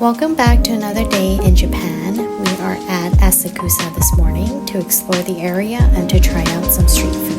Welcome back to another day in Japan. We are at Asakusa this morning to explore the area and to try out some street food.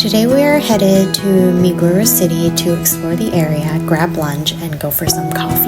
Today we are headed to Meguro City to explore the area, grab lunch, and go for some coffee.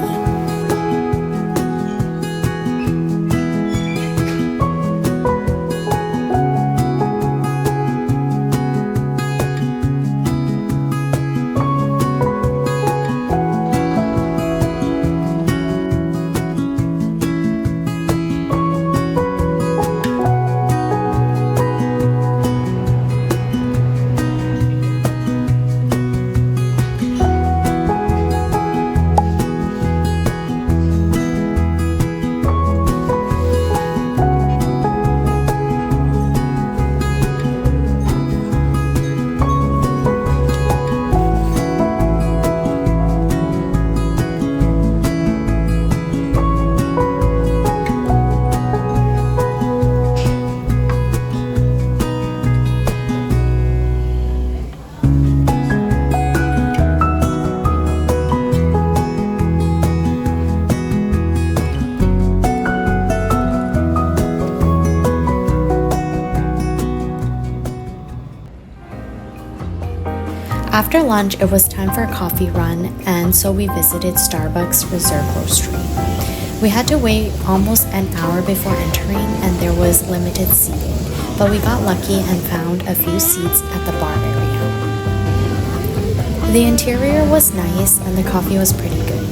After lunch, it was time for a coffee run, and so we visited Starbucks Reserve Roastery. We had to wait almost an hour before entering, and there was limited seating, but we got lucky and found a few seats at the bar area. The interior was nice, and the coffee was pretty good.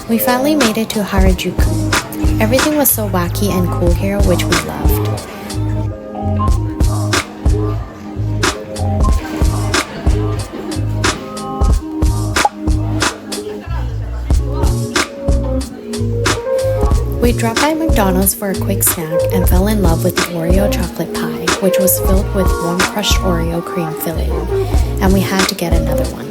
We finally made it to Harajuku. Everything was so wacky and cool here, which we loved. We dropped by McDonald's for a quick snack and fell in love with the Oreo chocolate pie, which was filled with warm crushed Oreo cream filling, and we had to get another one.